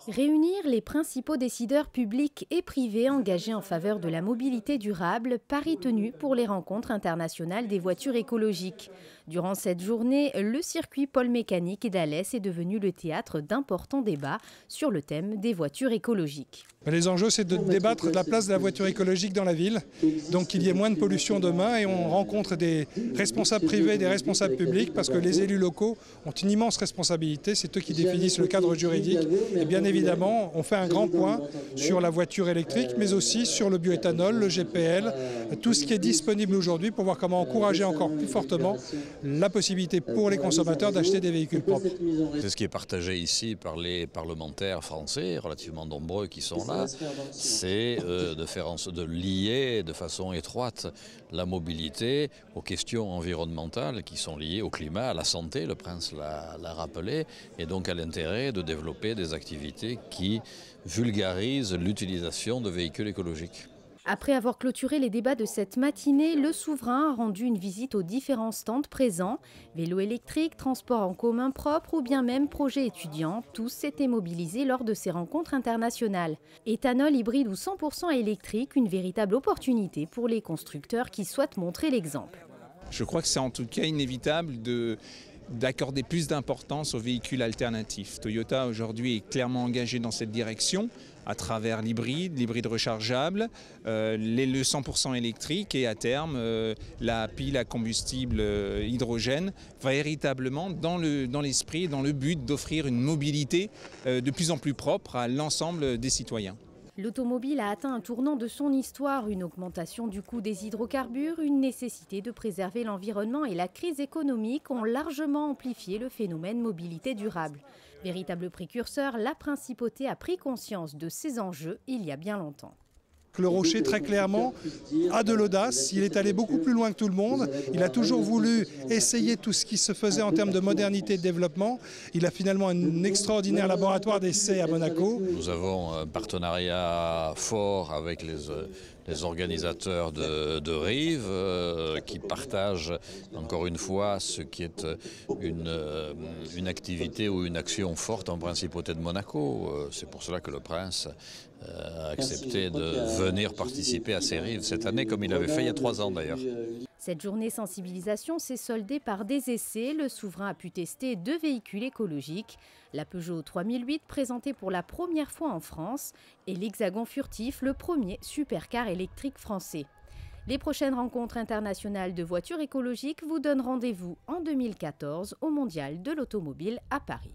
Réunir les principaux décideurs publics et privés engagés en faveur de la mobilité durable, pari tenu pour les rencontres internationales des voitures écologiques. Durant cette journée, le circuit Paul Mécanique d'Alès est devenu le théâtre d'importants débats sur le thème des voitures écologiques. Les enjeux, c'est de débattre de la place de la voiture écologique dans la ville, donc qu'il y ait moins de pollution demain, et on rencontre des responsables privés, des responsables publics, parce que les élus locaux ont une immense responsabilité, c'est eux qui définissent le cadre juridique, et bien évidemment, on fait un grand point sur la voiture électrique, mais aussi sur le bioéthanol, le GPL, tout ce qui est disponible aujourd'hui pour voir comment encourager encore plus fortement la possibilité pour les consommateurs d'acheter des véhicules propres. C'est ce qui est partagé ici par les parlementaires français, relativement nombreux qui sont là, c'est de lier de façon étroite la mobilité aux questions environnementales qui sont liées au climat, à la santé, le prince l'a rappelé, et donc à l'intérêt de développer des activités qui vulgarisent l'utilisation de véhicules écologiques. Après avoir clôturé les débats de cette matinée, le souverain a rendu une visite aux différents stands présents. Vélo électrique, transport en commun propre ou bien même projets étudiants, tous s'étaient mobilisés lors de ces rencontres internationales. Éthanol hybride ou 100% électrique, une véritable opportunité pour les constructeurs qui souhaitent montrer l'exemple. Je crois que c'est en tout cas inévitable d'accorder plus d'importance aux véhicules alternatifs. Toyota aujourd'hui est clairement engagé dans cette direction à travers l'hybride rechargeable, le 100% électrique et à terme la pile à combustible hydrogène, véritablement dans l'esprit et dans le but d'offrir une mobilité de plus en plus propre à l'ensemble des citoyens. L'automobile a atteint un tournant de son histoire, une augmentation du coût des hydrocarbures, une nécessité de préserver l'environnement et la crise économique ont largement amplifié le phénomène mobilité durable. Véritable précurseur, la principauté a pris conscience de ces enjeux il y a bien longtemps. Le Rocher, très clairement, a de l'audace. Il est allé beaucoup plus loin que tout le monde. Il a toujours voulu essayer tout ce qui se faisait en termes de modernité et de développement. Il a finalement un extraordinaire laboratoire d'essai à Monaco. Nous avons un partenariat fort avec les organisateurs de Rive qui partagent encore une fois ce qui est une activité ou une action forte en principauté de Monaco. C'est pour cela que le prince a accepté de venir participer à ces Rives cette année, comme il avait fait il y a 3 ans d'ailleurs. Cette journée sensibilisation s'est soldée par des essais. Le souverain a pu tester 2 véhicules écologiques, la Peugeot 3008 présentée pour la première fois en France et l'Hexagon Furtif, le premier supercar électrique français. Les prochaines rencontres internationales de voitures écologiques vous donnent rendez-vous en 2014 au Mondial de l'automobile à Paris.